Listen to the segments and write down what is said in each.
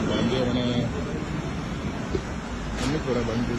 banjir mana? Ini kurang banjir.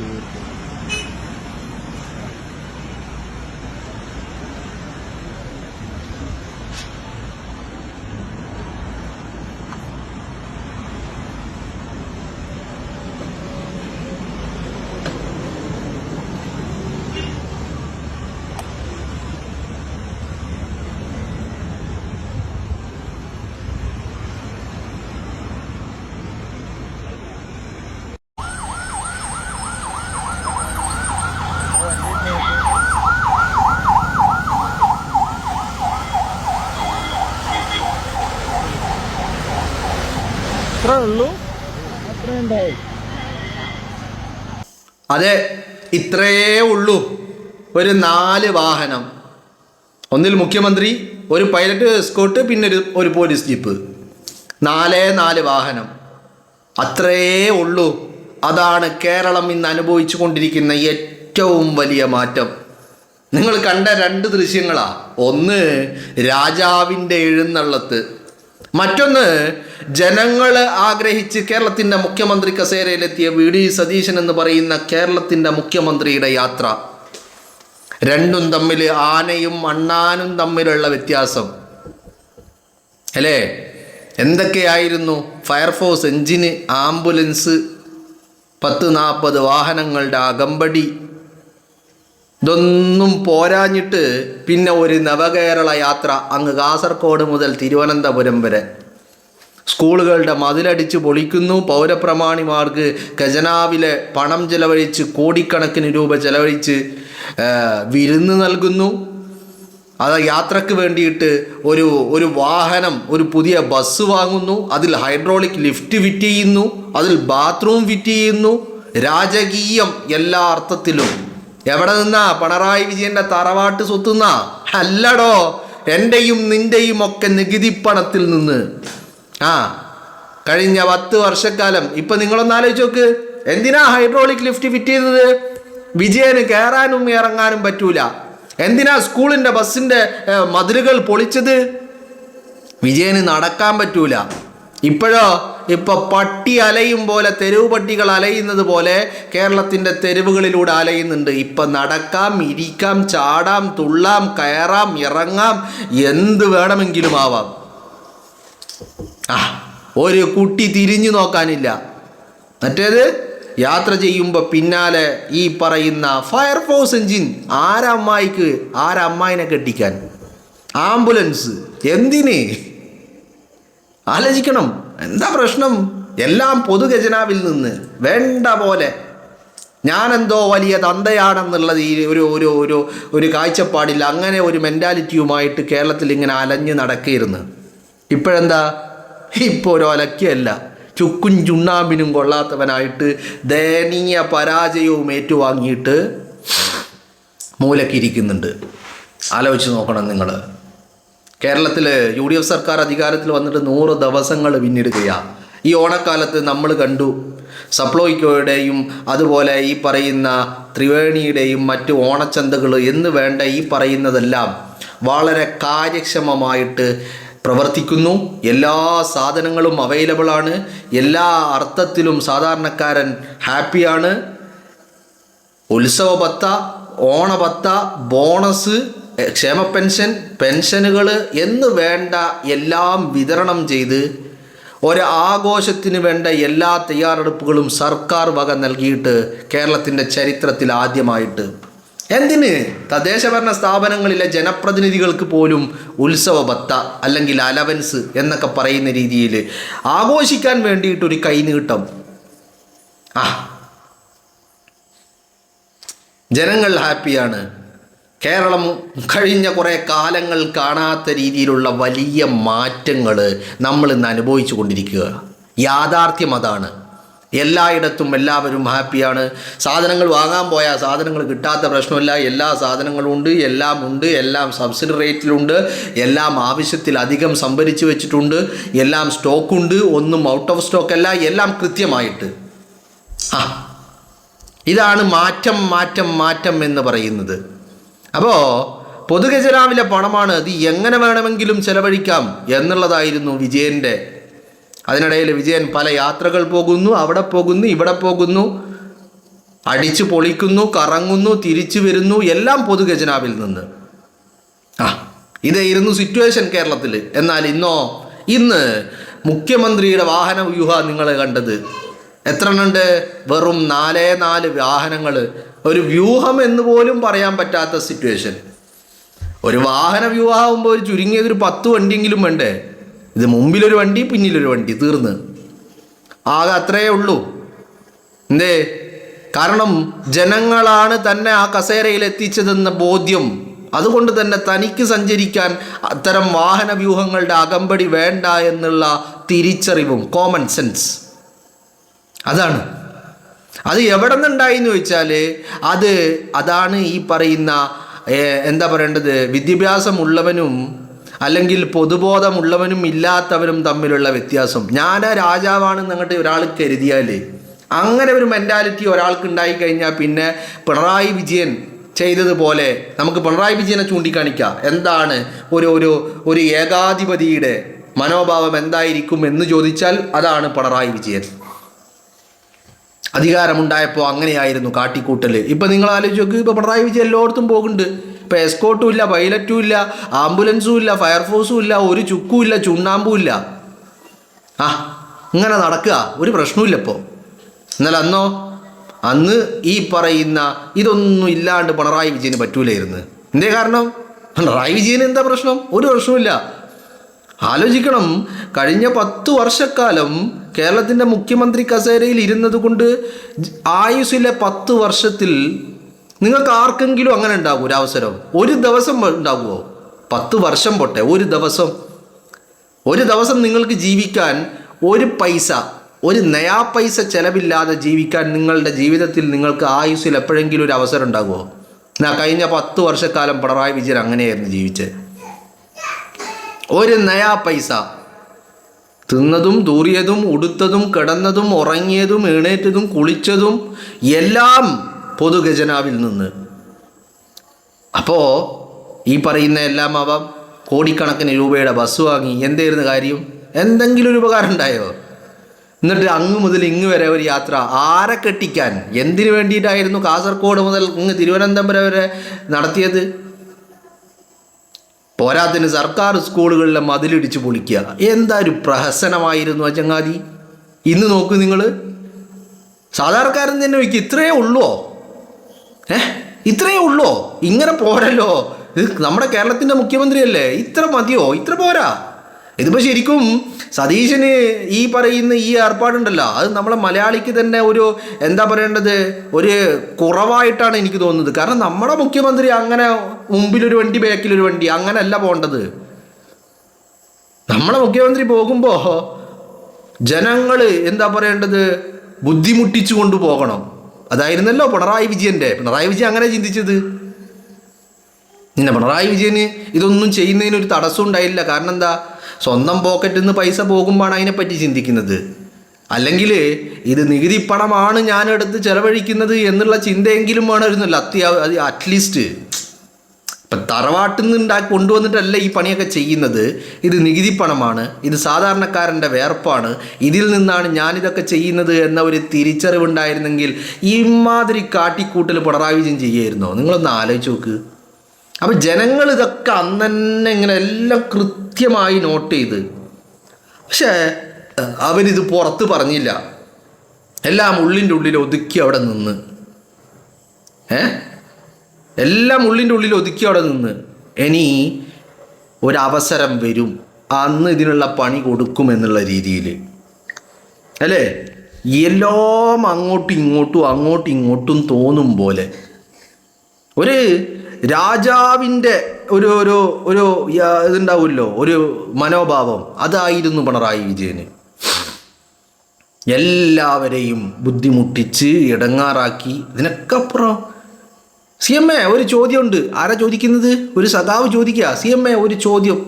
അതെ, ഇത്രയേ ഉള്ളൂ. ഒരു 4 വാഹനം, ഒന്നിൽ മുഖ്യമന്ത്രി, ഒരു പൈലറ്റ് എസ്കോർട്ട്, പിന്നെ ഒരു പോലീസ് ജീപ്പ്. 4 വാഹനം, അത്രയേ ഉള്ളൂ. അതാണ് കേരളം ഇന്ന് അനുഭവിച്ചു കൊണ്ടിരിക്കുന്ന ഏറ്റവും വലിയ മാറ്റം. നിങ്ങൾ കണ്ട 2 ദൃശ്യങ്ങളാ. ഒന്ന് രാജാവിൻ്റെ എഴുന്നള്ളത്ത്, മറ്റൊന്ന് ജനങ്ങൾ ആഗ്രഹിച്ച് കേരളത്തിൻ്റെ മുഖ്യമന്ത്രി കസേരയിലെത്തിയ വി.ഡി. സതീശൻ എന്ന് പറയുന്ന കേരളത്തിൻ്റെ മുഖ്യമന്ത്രിയുടെ യാത്ര. രണ്ടും തമ്മിൽ ആനയും അണ്ണാനും തമ്മിലുള്ള വ്യത്യാസം അല്ലേ? എന്തൊക്കെയായിരുന്നു? ഫയർഫോഴ്സ് എഞ്ചിന്, ആംബുലൻസ്, 10-40 വാഹനങ്ങളുടെ അകമ്പടി. ഇതൊന്നും പോരാഞ്ഞിട്ട് പിന്നെ ഒരു നവകേരള യാത്ര അങ്ങ് കാസർഗോഡ് മുതൽ തിരുവനന്തപുരം വരെ. സ്കൂളുകളുടെ മതിലടിച്ച് പൊളിക്കുന്നു, പൗരപ്രമാണിമാർക്ക് ഖജനാവിലെ പണം ചെലവഴിച്ച് കോടിക്കണക്കിന് രൂപ ചെലവഴിച്ച് വിരുന്ന് നൽകുന്നു. അത് യാത്രക്ക് വേണ്ടിയിട്ട് ഒരു വാഹനം, ഒരു പുതിയ ബസ് വാങ്ങുന്നു, അതിൽ ഹൈഡ്രോളിക് ലിഫ്റ്റ് ഫിറ്റ് ചെയ്യുന്നു, അതിൽ ബാത്റൂം ഫിറ്റ് ചെയ്യുന്നു. രാജകീയം എല്ലാ അർത്ഥത്തിലും. എവിടെ നിന്നാ? പിണറായി വിജയൻ്റെ തറവാട്ട് സ്വത്തുന്നാ? അല്ലടോ, എൻ്റെയും നിൻ്റെയും ഒക്കെ നികുതിപ്പണത്തിൽ നിന്ന്. കഴിഞ്ഞ 10 വർഷക്കാലം. ഇപ്പം നിങ്ങളൊന്ന് ആലോചിച്ച് നോക്ക്, എന്തിനാ ഹൈഡ്രോളിക് ലിഫ്റ്റ് ഫിറ്റ് ചെയ്തത്? വിജയന് കയറാനും ഇറങ്ങാനും പറ്റൂല. എന്തിനാ സ്കൂളിൻ്റെ ബസ്സിൻ്റെ മതിലുകൾ പൊളിച്ചത്? വിജയന് നടക്കാൻ പറ്റൂല. ഇപ്പോഴോ? ഇപ്പോൾ പട്ടി അലയും പോലെ, തെരുവ് പട്ടികൾ അലയുന്നത് പോലെ കേരളത്തിൻ്റെ തെരുവുകളിലൂടെ അലയുന്നുണ്ട്. ഇപ്പം നടക്കാം, ഇരിക്കാം, ചാടാം, തുള്ളാം, കയറാം, ഇറങ്ങാം, എന്ത് വേണമെങ്കിലും ആവാം. ഒരു കുട്ടി തിരിഞ്ഞു നോക്കാനില്ല. മറ്റേത് യാത്ര ചെയ്യുമ്പോൾ പിന്നാലെ ഈ പറയുന്ന ഫയർഫോഴ്സ് എഞ്ചിൻ. ആരമ്മായിനെ കെട്ടിക്കാൻ? ആംബുലൻസ് എന്തിന്? ആലോചിക്കണം. എന്താ പ്രശ്നം? എല്ലാം പൊതുഖജനാവിൽ നിന്ന് വേണ്ട പോലെ. ഞാനെന്തോ വലിയ തന്തയാണെന്നുള്ളത് ഈ ഒരു കാഴ്ചപ്പാടില്ല. അങ്ങനെ ഒരു മെൻറ്റാലിറ്റിയുമായിട്ട് കേരളത്തിൽ ഇങ്ങനെ അലഞ്ഞ് നടക്കുകയായിരുന്നു. ഇപ്പോഴെന്താ? ഇപ്പോൾ ഒരു ഒലക്കയല്ല, ചുക്കും ചുണ്ണാമ്പിനും കൊള്ളാത്തവനായിട്ട് ദയനീയ പരാജയവും ഏറ്റുവാങ്ങിയിട്ട് മൂലക്കിരിക്കുന്നുണ്ട്. ആലോചിച്ച് നോക്കണം നിങ്ങൾ. കേരളത്തിൽ UDF സർക്കാർ അധികാരത്തിൽ വന്നിട്ട് 100 ദിവസങ്ങൾ പിന്നിടുകയാണ്. ഈ ഓണക്കാലത്ത് നമ്മൾ കണ്ടു സപ്ലൈകോയുടെയും അതുപോലെ ഈ പറയുന്ന ത്രിവേണിയുടെയും മറ്റ് ഓണച്ചന്തകൾ എന്ന് വേണ്ട ഈ പറയുന്നതെല്ലാം വളരെ കാര്യക്ഷമമായിട്ട് പ്രവർത്തിക്കുന്നു. എല്ലാ സാധനങ്ങളും അവൈലബിൾ ആണ്. എല്ലാ അർത്ഥത്തിലും സാധാരണക്കാരൻ ഹാപ്പിയാണ്. ഉത്സവ ഭത്ത, ഓണഭത്ത, ബോണസ്, ക്ഷേമ പെൻഷൻ, പെൻഷനുകൾ എന്ന് വേണ്ട എല്ലാം വിതരണം ചെയ്ത് ഒരാഘോഷത്തിന് വേണ്ട എല്ലാ തയ്യാറെടുപ്പുകളും സർക്കാർ വക നൽകിയിട്ട് കേരളത്തിൻ്റെ ചരിത്രത്തിൽ ആദ്യമായിട്ട്. എന്തിന്? തദ്ദേശഭരണ സ്ഥാപനങ്ങളിലെ ജനപ്രതിനിധികൾക്ക് പോലും ഉത്സവ ഭത്ത അല്ലെങ്കിൽ അലവൻസ് എന്നൊക്കെ പറയുന്ന രീതിയിൽ ആഘോഷിക്കാൻ വേണ്ടിയിട്ടൊരു കൈനീട്ടം. ജനങ്ങൾ ഹാപ്പിയാണ്. കേരളം കഴിഞ്ഞ കുറേ കാലങ്ങൾ കാണാത്ത രീതിയിലുള്ള വലിയ മാറ്റങ്ങൾ നമ്മൾ ഇന്ന് അനുഭവിച്ചു കൊണ്ടിരിക്കുക. യാഥാർത്ഥ്യം അതാണ്. എല്ലായിടത്തും എല്ലാവരും ഹാപ്പിയാണ്. സാധനങ്ങൾ വാങ്ങാൻ പോയാൽ സാധനങ്ങൾ കിട്ടാത്ത പ്രശ്നമില്ല. എല്ലാ സാധനങ്ങളും ഉണ്ട്, എല്ലാം ഉണ്ട്, എല്ലാം സബ്സിഡി റേറ്റിലുണ്ട്, എല്ലാം ആവശ്യത്തിലധികം സംഭരിച്ച് വെച്ചിട്ടുണ്ട്, എല്ലാം സ്റ്റോക്കുണ്ട്, ഒന്നും ഔട്ട് ഓഫ് സ്റ്റോക്ക് അല്ല, എല്ലാം കൃത്യമായിട്ട്. ഇതാണ് മാറ്റം മാറ്റം മാറ്റം എന്ന് പറയുന്നത്. അപ്പോൾ പൊതുഖജനാവിലെ പണമാണ്, അത് എങ്ങനെ വേണമെങ്കിലും ചെലവഴിക്കാം എന്നുള്ളതായിരുന്നു വിജയൻ്റെ. അതിനിടയിൽ വിജയൻ പല യാത്രകൾ പോകുന്നു, അവിടെ പോകുന്നു, ഇവിടെ പോകുന്നു, അടിച്ചു പൊളിക്കുന്നു, കറങ്ങുന്നു, തിരിച്ചു വരുന്നു, എല്ലാം പൊതുഖജനാവിൽ നിന്ന്. ഇതായിരുന്നു സിറ്റുവേഷൻ കേരളത്തിൽ. എന്നാൽ ഇന്ന് മുഖ്യമന്ത്രിയുടെ വാഹന വ്യൂഹം നിങ്ങൾ കണ്ടത് എത്ര എണ്ണുണ്ട്? വെറും 4 വാഹനങ്ങൾ. ഒരു വ്യൂഹം എന്ന് പോലും പറയാൻ പറ്റാത്ത സിറ്റുവേഷൻ. ഒരു വാഹന വ്യൂഹമാകുമ്പോൾ ഒരു ചുരുങ്ങിയതൊരു 10 വണ്ടിയെങ്കിലും വേണ്ടേ? ഇത് മുമ്പിലൊരു വണ്ടി, പിന്നിലൊരു വണ്ടി, തീർന്ന്. ആകെ അത്രയേ ഉള്ളൂ. കാരണം ജനങ്ങളാണ് തന്നെ ആ കസേരയിൽ എത്തിച്ചതെന്ന ബോധ്യം. അതുകൊണ്ട് തന്നെ തനിക്ക് സഞ്ചരിക്കാൻ അത്തരം വാഹന വ്യൂഹങ്ങളുടെ അകമ്പടി വേണ്ട എന്നുള്ള തിരിച്ചറിവും, കോമൺ സെൻസ്, അതാണ്. അത് എവിടെ നിന്നുണ്ടായി എന്ന് ചോദിച്ചാൽ അതാണ് ഈ പറയുന്ന എന്താ പറയേണ്ടത്, വിദ്യാഭ്യാസമുള്ളവനും അല്ലെങ്കിൽ പൊതുബോധമുള്ളവനും ഇല്ലാത്തവരും തമ്മിലുള്ള വ്യത്യാസം. ഞാൻ രാജാവാണെന്ന് അങ്ങോട്ട് ഒരാൾ കരുതിയാൽ, അങ്ങനെ ഒരു മെൻറ്റാലിറ്റി ഒരാൾക്ക് ഉണ്ടായിക്കഴിഞ്ഞാൽ പിന്നെ പിണറായി വിജയൻ ചെയ്തതുപോലെ നമുക്ക് പിണറായി വിജയനെ ചൂണ്ടിക്കാണിക്കാം. എന്താണ് ഒരു ഏകാധിപതിയുടെ മനോഭാവം എന്തായിരിക്കും എന്ന് ചോദിച്ചാൽ അതാണ് പിണറായി വിജയൻ. അധികാരമുണ്ടായപ്പോൾ അങ്ങനെയായിരുന്നു കാട്ടിക്കൂട്ടൽ. ഇപ്പം നിങ്ങൾ ആലോചിച്ച് നോക്ക്, ഇപ്പോൾ പിണറായി വിജയൻ എല്ലായിടത്തും പോകുന്നുണ്ട്. ഇപ്പോൾ എസ്കോർട്ടും ഇല്ല, പൈലറ്റും ഇല്ല, ആംബുലൻസും ഇല്ല, ഫയർഫോഴ്സും ഇല്ല, ഒരു ചുക്കും ഇല്ല, ചുണ്ണാമ്പും ഇല്ല. ഇങ്ങനെ നടക്കുക, ഒരു പ്രശ്നമില്ല ഇപ്പോൾ. എന്നാൽ അന്ന് ഈ പറയുന്ന ഇതൊന്നും ഇല്ലാണ്ട് പിണറായി വിജയന് പറ്റൂലായിരുന്നു. എന്തേ കാരണം? പിണറായി വിജയന് എന്താ പ്രശ്നം? ഒരു പ്രശ്നമില്ല. ആലോചിക്കണം, കഴിഞ്ഞ 10 വർഷക്കാലം കേരളത്തിൻ്റെ മുഖ്യമന്ത്രി കസേരയിൽ ഇരുന്നത് കൊണ്ട് ആയുസ്സിലെ 10 വർഷത്തിൽ നിങ്ങൾക്ക് ആർക്കെങ്കിലും അങ്ങനെ ഉണ്ടാകും ഒരവസരം? ഒരു ദിവസം ഉണ്ടാകുമോ? 10 വർഷം പോട്ടെ, ഒരു ദിവസം നിങ്ങൾക്ക് ജീവിക്കാൻ ഒരു നയാ പൈസ ചെലവില്ലാതെ ജീവിക്കാൻ നിങ്ങളുടെ ജീവിതത്തിൽ നിങ്ങൾക്ക് ആയുസ്സിൽ എപ്പോഴെങ്കിലും ഒരു അവസരം ഉണ്ടാകുമോ? കഴിഞ്ഞ 10 വർഷക്കാലം പിണറായി വിജയൻ അങ്ങനെയായിരുന്നു ജീവിച്ചത്. ഒരു നയാ പൈസ തിന്നതും തൂറിയതും ഉടുത്തതും കിടന്നതും ഉറങ്ങിയതും എഴുന്നേറ്റതും കുളിച്ചതും എല്ലാം പൊതുഖജനാവിൽ നിന്ന്. അപ്പോൾ ഈ പറയുന്ന എല്ലാം ആവാം. കോടിക്കണക്കിന് രൂപയുടെ ബസ് വാങ്ങി. എന്തായിരുന്നു കാര്യം? എന്തെങ്കിലും ഒരു ഉപകാരം ഉണ്ടായോ? എന്നിട്ട് അങ്ങ് മുതൽ ഇങ്ങ് വരെ ഒരു യാത്ര ആരെ കെട്ടിക്കാൻ? എന്തിനു വേണ്ടിയിട്ടായിരുന്നു കാസർഗോഡ് മുതൽ ഇങ്ങ് തിരുവനന്തപുരം വരെ നടത്തിയത്? പോരാത്തിന് സർക്കാർ സ്കൂളുകളിലെ മതിലിടിച്ച് പൊളിക്കുക. എന്താ ഒരു പ്രഹസനമായിരുന്നു ആ ചങ്ങാതി. ഇന്ന് നോക്കൂ നിങ്ങൾ, സാധാരണക്കാരൻ തന്നെ ചോദിക്കും, ഇത്രയേ ഉള്ളോ? ഇത്രയേ ഉള്ളോ? ഇങ്ങനെ പോരല്ലോ. ഇത് നമ്മുടെ കേരളത്തിൻ്റെ മുഖ്യമന്ത്രിയല്ലേ, ഇത്ര മതിയോ? ഇത്ര പോരാ. ഇതിപ്പോൾ ശരിക്കും സതീശന് ഈ പറയുന്ന ഈ ഏർപ്പാടുണ്ടല്ലോ, അത് നമ്മളെ മലയാളിക്ക് തന്നെ എന്താ പറയേണ്ടത്, ഒരു കുറവായിട്ടാണ് എനിക്ക് തോന്നുന്നത്. കാരണം നമ്മുടെ മുഖ്യമന്ത്രി അങ്ങനെ മുമ്പിലൊരു വണ്ടി ബാക്കിലൊരു വണ്ടി അങ്ങനെയല്ല പോകേണ്ടത്. നമ്മളെ മുഖ്യമന്ത്രി പോകുമ്പോൾ ജനങ്ങൾ എന്താ പറയേണ്ടത്, ബുദ്ധിമുട്ടിച്ചു കൊണ്ട് പോകണം. അതായിരുന്നല്ലോ പിണറായി വിജയൻ അങ്ങനെ ചിന്തിച്ചത്. പിണറായി വിജയന് ഇതൊന്നും ചെയ്യുന്നതിനൊരു തടസ്സം ഉണ്ടായില്ല. കാരണം എന്താ, സ്വന്തം പോക്കറ്റിൽ നിന്ന് പൈസ പോകുമ്പോഴാണ് അതിനെപ്പറ്റി ചിന്തിക്കുന്നത്. അല്ലെങ്കിൽ ഇത് നികുതി പണമാണ് ഞാനെടുത്ത് ചെലവഴിക്കുന്നത് എന്നുള്ള ചിന്തയെങ്കിലും വേണമായിരുന്നല്ലോ. അറ്റ്ലീസ്റ്റ് ഇപ്പം തറവാട്ടിൽ നിന്ന് കൊണ്ടുവന്നിട്ടല്ല ഈ പണിയൊക്കെ ചെയ്യുന്നത്. ഇത് നികുതി പണമാണ്, ഇത് സാധാരണക്കാരൻ്റെ വേർപ്പാണ്, ഇതിൽ നിന്നാണ് ഞാനിതൊക്കെ ചെയ്യുന്നത് എന്ന ഒരു തിരിച്ചറിവുണ്ടായിരുന്നെങ്കിൽ ഇമാതിരി കാട്ടിക്കൂട്ടൽ പിണറായി വിജയൻ ചെയ്യുമായിരുന്നോ? നിങ്ങളൊന്ന് ആലോചിച്ച് നോക്ക്. അപ്പം ജനങ്ങൾ ഇതൊക്കെ അന്ന് തന്നെ ഇങ്ങനെ എല്ലാം കൃത്യമായി നോട്ട് ചെയ്ത്. പക്ഷേ അവരിത് പുറത്ത് പറഞ്ഞില്ല. എല്ലാം ഉള്ളിൻ്റെ ഉള്ളിൽ ഒതുക്കി അവിടെ നിന്ന് എല്ലാം ഉള്ളിൻ്റെ ഉള്ളിൽ ഒതുക്കി അവിടെ നിന്ന് ഇനി ഒരവസരം വരും, അന്ന് ഇതിനുള്ള പണി കൊടുക്കുമെന്നുള്ള രീതിയിൽ അല്ലേ, എല്ലാം അങ്ങോട്ടും ഇങ്ങോട്ടും തോന്നും പോലെ ഒരു രാജാവിൻ്റെ ഒരു ഇതുണ്ടാവുമല്ലോ, ഒരു മനോഭാവം. അതായിരുന്നു പിണറായി വിജയന്. എല്ലാവരെയും ബുദ്ധിമുട്ടിച്ച് ഇടങ്ങാറാക്കി. ഇതിനൊക്കെ അപ്പുറം CMA ഒരു ചോദ്യമുണ്ട്. ആരാ ചോദിക്കുന്നത്? ഒരു സഖാവ് ചോദിക്കുക. CMA ഒരു ചോദ്യം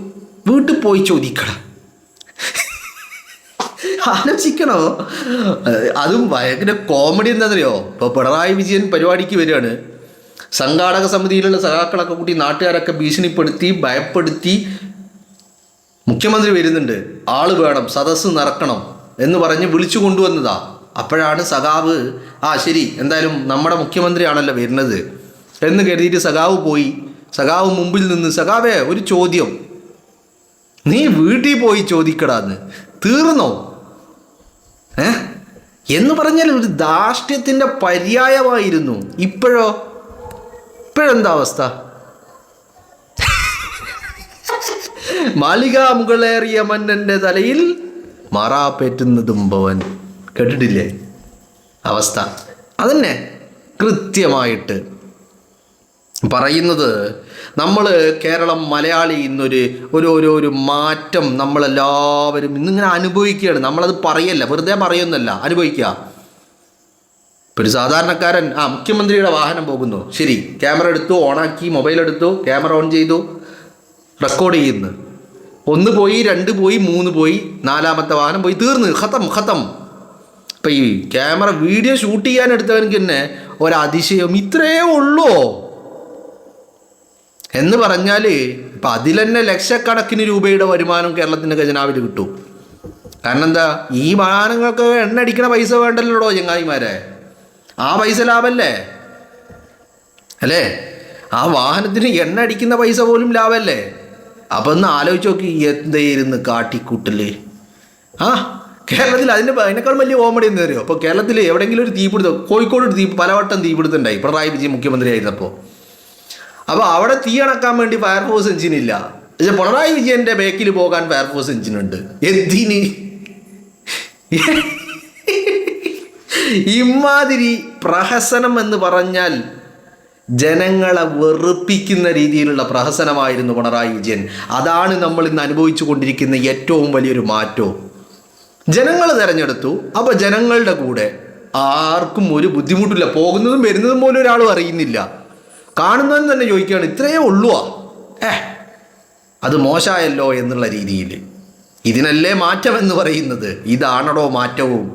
വീട്ടിൽ പോയി ചോദിക്കണം. ആലോചിക്കണോ? അതും ഭയങ്കര കോമഡി എന്താണെന്നറിയോ? ഇപ്പോൾ പിണറായി വിജയൻ പരിപാടിക്ക് വരികയാണ്. സംഘാടക സമിതിയിലുള്ള സഖാക്കളൊക്കെ കൂട്ടി നാട്ടുകാരൊക്കെ ഭീഷണിപ്പെടുത്തി ഭയപ്പെടുത്തി മുഖ്യമന്ത്രി വരുന്നുണ്ട്, ആള് വേണം, സദസ്സ് നിറക്കണം എന്ന് പറഞ്ഞ് വിളിച്ചു കൊണ്ടുവന്നതാ. അപ്പോഴാണ് സഖാവ് ശരി എന്തായാലും നമ്മുടെ മുഖ്യമന്ത്രിയാണല്ലോ വരുന്നത് എന്ന് കരുതിയിട്ട് സഖാവ് പോയി. സഖാവ് മുമ്പിൽ നിന്ന്, സഖാവേ ഒരു ചോദ്യം, നീ വീട്ടിൽ പോയി ചോദിക്കടാന്ന്. തീർന്നോ? എന്ന് പറഞ്ഞാൽ ഒരു ധാർഷ്ട്യത്തിൻ്റെ പര്യായമായിരുന്നു. ഇപ്പോഴെന്താ അവസ്ഥ? മാളിക മുകളേറിയ മന്നൻ്റെ തലയിൽ മാറാപ്പേറ്റുന്നതും ഭവൻ. കേട്ടിട്ടില്ലേ അവസ്ഥ? അതന്നെ കൃത്യമായിട്ട് പറയുന്നത്. നമ്മൾ കേരളം മലയാളി ഇന്നൊരു ഒരു മാറ്റം നമ്മളെല്ലാവരും ഇന്നിങ്ങനെ അനുഭവിക്കുകയാണ്. നമ്മളത് പറയല്ല, വെറുതെ പറയുന്നല്ല, അനുഭവിക്കുക. ഇപ്പോൾ ഒരു സാധാരണക്കാരൻ മുഖ്യമന്ത്രിയുടെ വാഹനം പോകുന്നു, ശരി, ക്യാമറ എടുത്തു, ഓണാക്കി, മൊബൈൽ എടുത്തു, ക്യാമറ ഓൺ ചെയ്തു, റെക്കോർഡ് ചെയ്യുന്നു. 1 പോയി, 2 പോയി, 3 പോയി, 4ാമത്തെ വാഹനം പോയി, തീർന്ന്, ഖത്തം. ഇപ്പം ഈ ക്യാമറ വീഡിയോ ഷൂട്ട് ചെയ്യാൻ എടുത്തവനക്ക് തന്നെ ഒരതിശയം, ഇത്രയേ ഉള്ളൂ എന്ന് പറഞ്ഞാൽ ഇപ്പം അതിൽ തന്നെ ലക്ഷക്കണക്കിന് രൂപയുടെ വരുമാനം കേരളത്തിൻ്റെ ഖജനാവിൽ കിട്ടും. കാരണം എന്താ, ഈ വാഹനങ്ങൾക്ക് എണ്ണ അടിക്കണ പൈസ വേണ്ടല്ലോ ചങ്ങായിമാരെ, ആ പൈസ ലാഭമല്ലേ അല്ലേ? ആ വാഹനത്തിന് എണ്ണ അടിക്കുന്ന പൈസ പോലും ലാഭമല്ലേ? അപ്പം ഒന്ന് ആലോചിച്ച് നോക്കി, എന്തായിരുന്നു കാട്ടിക്കൂട്ടല്. കേരളത്തിൽ അതിനേക്കാൾ വലിയ കോമഡി എന്താ അറിയോ? അപ്പോൾ കേരളത്തിൽ എവിടെയെങ്കിലും ഒരു തീപിടുത്തം, കോഴിക്കോട് പലവട്ടം തീപിടുത്തം ഉണ്ടായി പിണറായി വിജയൻ മുഖ്യമന്ത്രി ആയിരുന്നപ്പോൾ. അപ്പോൾ അവിടെ തീ അണക്കാൻ വേണ്ടി ഫയർഫോഴ്സ് എഞ്ചിനില്ല. പക്ഷെ പിണറായി വിജയൻ്റെ ബേക്കിൽ പോകാൻ ഫയർഫോഴ്സ് എഞ്ചിനുണ്ട്. എന്തിന്? ഇമാതിരി പ്രഹസനം എന്ന് പറഞ്ഞാൽ ജനങ്ങളെ വെറുപ്പിക്കുന്ന രീതിയിലുള്ള പ്രഹസനമായിരുന്നു പിണറായി വിജയൻ. അതാണ് നമ്മൾ ഇന്ന് അനുഭവിച്ചു കൊണ്ടിരിക്കുന്ന ഏറ്റവും വലിയൊരു മാറ്റവും. ജനങ്ങൾ തിരഞ്ഞെടുത്തു, അപ്പോൾ ജനങ്ങളുടെ കൂടെ ആർക്കും ഒരു ബുദ്ധിമുട്ടില്ല. പോകുന്നതും വരുന്നതും പോലും ഒരാളും അറിയുന്നില്ല. കാണുന്നവൻ തന്നെ ചോദിക്കുകയാണ്, ഇത്രയേ ഉള്ളൂ, അത് മോശമായല്ലോ എന്നുള്ള രീതിയിൽ. ഇതിനല്ലേ മാറ്റം എന്ന് പറയുന്നത്? ഇതാണടോ മാറ്റവും.